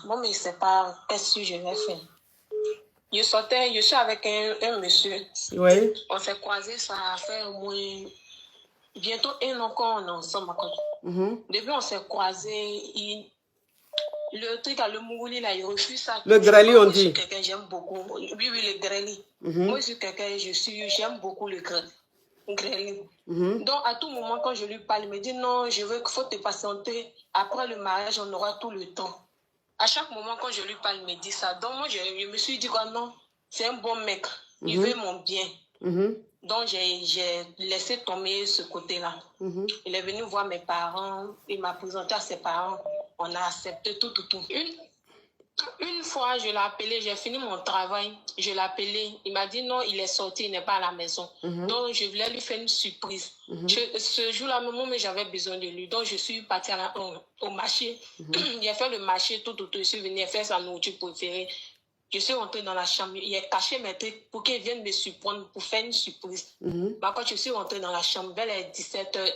Bon, mais c'est pas qu'est-ce que je vais faire. Je suis avec un monsieur. Oui. On s'est croisés, ça a fait au moins bientôt 1 an qu'on est ensemble. Depuis on s'est croisés, le truc à le Mourouli, là, il refuse ça. Le greli, on dit. Je suis quelqu'un, j'aime beaucoup. Oui, le greli. Moi, je suis quelqu'un, j'aime beaucoup le greli. Donc, à tout moment, quand je lui parle, il me dit non, je veux qu'il faut te patienter. Après le mariage, on aura tout le temps. À chaque moment, quand je lui parle, il me dit ça. Donc, moi, je me suis dit, oh, non, c'est un bon mec. Il veut mon bien. Donc, j'ai laissé tomber ce côté-là. Il est venu voir mes parents. Il m'a présenté à ses parents. On a accepté tout. Une fois, je l'ai appelé. J'ai fini mon travail. Je l'ai appelé. Il m'a dit non, il est sorti. Il n'est pas à la maison. Donc, je voulais lui faire une surprise. Ce jour-là, même, j'avais besoin de lui. Donc, je suis partie au marché. J'ai fait le marché, tout. Je suis venue faire sa nourriture préférée. Je suis rentrée dans la chambre. Il a caché mes trucs pour qu'il vienne me surprendre, pour faire une surprise. Quand je suis rentrée dans la chambre, vers les 17h,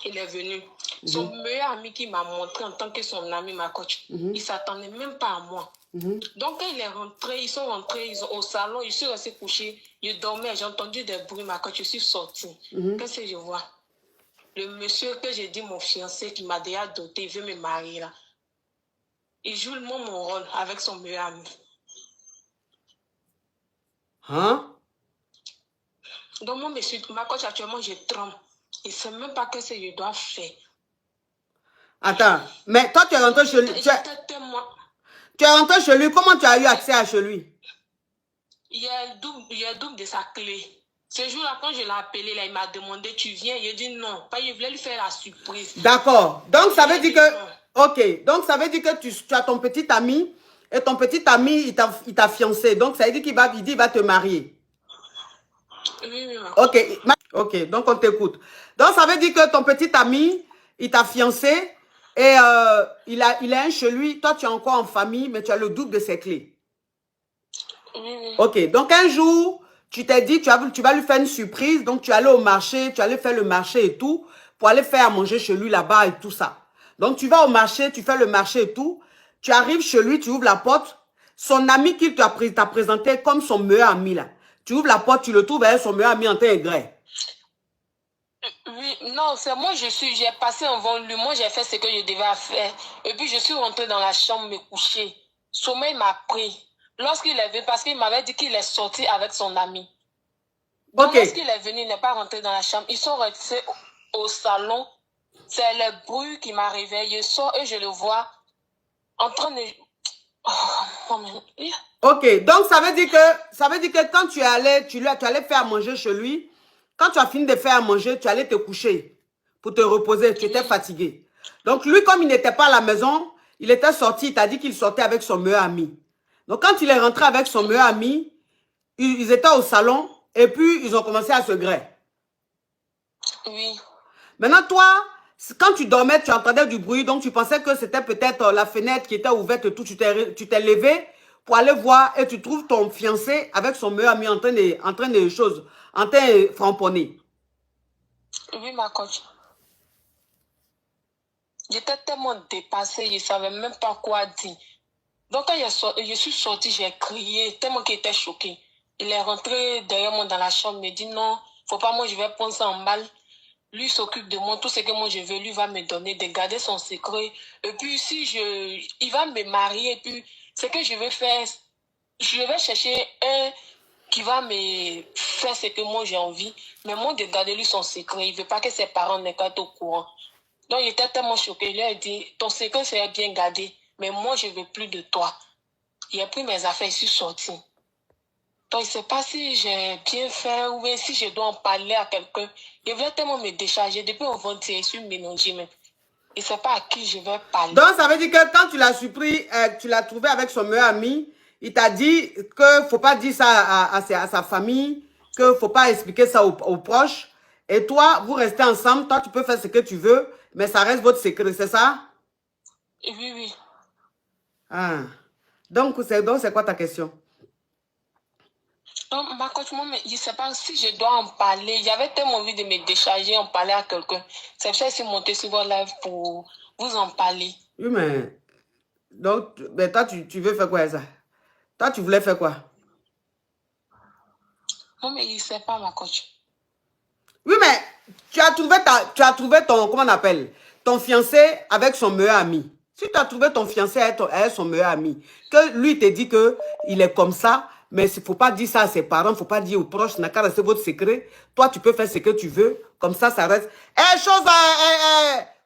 il est venu. Son meilleur ami qui m'a montré en tant que son ami, ma coach, il ne s'attendait même pas à moi. Donc, quand il est rentré, ils sont rentrés au salon, je suis restée couchée, je dormais, j'ai entendu des bruits, ma coach, je suis sortie. Qu'est-ce que je vois? Le monsieur que j'ai dit, mon fiancé, qui m'a déjà doté, il veut me marier là. Il joue mon rôle avec son meilleur ami. Hein? Donc, moi, monsieur, ma coach, actuellement, je tremble. Il ne sait même pas ce que je dois faire. Attends, mais toi, tu es rentré chez lui. Tu es rentré chez lui. Comment tu as eu accès à chez lui? Il y a le double de sa clé. Ce jour-là, quand je l'ai appelé, là, il m'a demandé, tu viens? Il a dit non. Il voulait lui faire la surprise. D'accord. Donc, ça veut dire que... Ok. Donc, ça veut dire que tu as ton petit ami. Et ton petit ami, il t'a fiancé. Donc, ça veut dire qu'il va te marier. Oui. Ok. Ok. Donc, on t'écoute. Donc, ça veut dire que ton petit ami, il t'a fiancé. Et il a un chez lui. Toi, tu es encore en famille, mais tu as le double de ses clés. Oui. Ok. Donc, un jour... Tu t'es dit, tu vas lui faire une surprise. Donc, tu allais au marché, tu allais faire le marché et tout, pour aller faire à manger chez lui là-bas et tout ça. Donc, tu vas au marché, tu fais le marché et tout. Tu arrives chez lui, tu ouvres la porte. Son ami qu'il t'a présenté comme son meilleur ami là. Tu ouvres la porte, tu le trouves avec son meilleur ami en train de grès. Oui, non, c'est moi, j'ai passé devant lui. Moi, j'ai fait ce que je devais faire. Et puis, je suis rentrée dans la chambre me coucher. Sommeil m'a pris. Lorsqu'il est venu, parce qu'il m'avait dit qu'il est sorti avec son ami. Donc, lorsqu'il est venu, il n'est pas rentré dans la chambre. Ils sont restés au salon. C'est le bruit qui m'a réveillé. Je sors et je le vois en train de... Ok, donc ça veut dire que quand tu allais faire à manger chez lui, quand tu as fini de faire à manger, tu allais te coucher pour te reposer, tu étais fatigué. Donc lui, comme il n'était pas à la maison, il était sorti, il t'a dit qu'il sortait avec son meilleur ami. Donc quand il est rentré avec son meilleur ami, ils étaient au salon et puis ils ont commencé à se griller. Oui. Maintenant toi, quand tu dormais, tu entendais du bruit, donc tu pensais que c'était peut-être la fenêtre qui était ouverte et tout, tu t'es levé pour aller voir et tu trouves ton fiancé avec son meilleur ami en train de framponner. Oui, ma coach. J'étais tellement dépassée, je ne savais même pas quoi dire. Donc, quand je suis sortie, j'ai crié, tellement qu'il était choqué. Il est rentré derrière moi dans la chambre, il me dit non, faut pas, moi je vais prendre ça en balle. Lui s'occupe de moi, tout ce que moi je veux, lui va me donner, de garder son secret. Et puis, il va me marier, et puis, ce que je vais faire, je vais chercher un qui va me faire ce que moi j'ai envie, mais moi de garder lui son secret. Il veut pas que ses parents ne soient au courant. Donc, il était tellement choqué. Il lui a dit, ton secret serait bien gardé, mais moi, je ne veux plus de toi. Il a pris mes affaires, je suis sortie. Donc, je ne sais pas si j'ai bien fait ou bien si je dois en parler à quelqu'un. Il voulait tellement me décharger. Depuis au vendredi, je suis mélangée. Mais je ne sais pas à qui je vais parler. Donc, ça veut dire que quand tu l'as surpris, tu l'as trouvé avec son meilleur ami, il t'a dit qu'il ne faut pas dire ça à sa famille, qu'il ne faut pas expliquer ça aux proches. Et toi, vous restez ensemble, toi, tu peux faire ce que tu veux, mais ça reste votre secret, c'est ça? Oui. Ah. Donc, c'est quoi ta question? Donc, ma coach, moi, je ne sais pas si je dois en parler. J'avais tellement envie de me décharger, en parler à quelqu'un. C'est pour ça que je suis montée sur votre live pour vous en parler. Oui, mais Donc, ben, toi, tu veux faire quoi, ça? Toi, tu voulais faire quoi? Non, mais il ne sait pas, ma coach. Oui, mais tu as trouvé ton, comment on appelle, ton fiancé avec son meilleur ami. Si tu as trouvé ton fiancé avec son meilleur ami, que lui te dit qu'il est comme ça, mais il ne faut pas dire ça à ses parents, il ne faut pas dire aux proches, n'a qu'à rester votre secret. Toi, tu peux faire ce que tu veux, comme ça reste.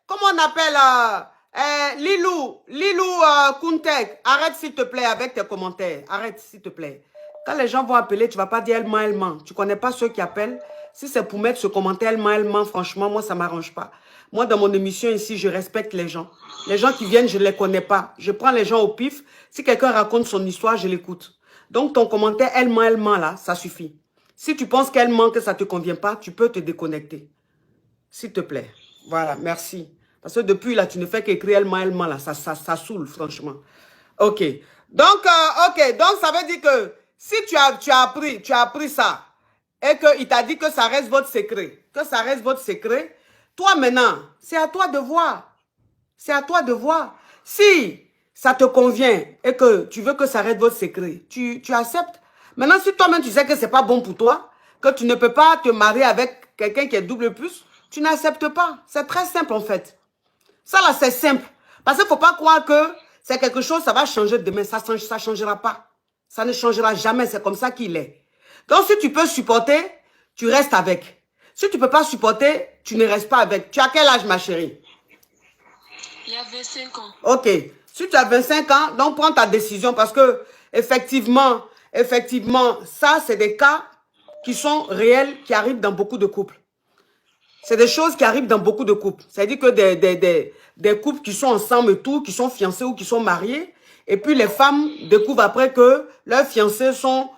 Comment on appelle Lilou Kuntek, arrête s'il te plaît avec tes commentaires. Arrête s'il te plaît. Quand les gens vont appeler, tu ne vas pas dire elle ment. Tu ne connais pas ceux qui appellent. Si c'est pour mettre ce commentaire elle ment, franchement, moi, ça ne m'arrange pas. Moi, dans mon émission ici, je respecte les gens. Les gens qui viennent, je ne les connais pas. Je prends les gens au pif. Si quelqu'un raconte son histoire, je l'écoute. Donc, ton commentaire elle ment, là, ça suffit. Si tu penses qu'elle ment, que ça ne te convient pas, tu peux te déconnecter. S'il te plaît. Voilà, merci. Parce que depuis, là, tu ne fais qu'écrire elle ment, là. Ça saoule, franchement. OK. Donc, ça veut dire que si tu as appris ça, et qu'il t'a dit que ça reste votre secret, toi maintenant, c'est à toi de voir. C'est à toi de voir. Si ça te convient et que tu veux que ça reste votre secret, tu acceptes. Maintenant, si toi-même tu sais que ce n'est pas bon pour toi, que tu ne peux pas te marier avec quelqu'un qui est double plus, tu n'acceptes pas. C'est très simple en fait. Ça là, c'est simple. Parce qu'il ne faut pas croire que c'est quelque chose, ça va changer demain. Ça ne changera pas. Ça ne changera jamais. C'est comme ça qu'il est. Donc, si tu peux supporter, tu restes avec. Si tu ne peux pas supporter, tu ne restes pas avec. Tu as quel âge, ma chérie? Il y a 25 ans. Ok. Si tu as 25 ans, donc prends ta décision parce que, effectivement, ça, c'est des cas qui sont réels, qui arrivent dans beaucoup de couples. C'est des choses qui arrivent dans beaucoup de couples. C'est-à-dire que des couples qui sont ensemble et tout, qui sont fiancés ou qui sont mariés, et puis les femmes découvrent après que leurs fiancés sont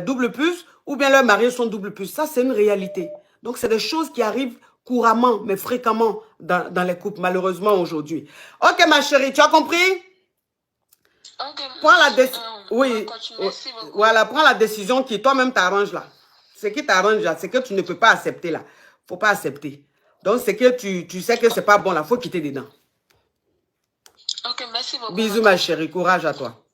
double plus, ou bien leurs mariés sont double plus. Ça, c'est une réalité. Donc, c'est des choses qui arrivent couramment, mais fréquemment dans les couples, malheureusement, aujourd'hui. Ok, ma chérie, tu as compris? Ok. Prends la décision. Oui, Coach, merci beaucoup. voilà, prends la décision qui toi-même t'arrange là. Ce qui t'arrange là, c'est que tu ne peux pas accepter là. Faut pas accepter. Donc, c'est que tu sais que c'est pas bon là, faut quitter dedans. Ok, merci beaucoup. Bisous, ma chérie, courage à toi.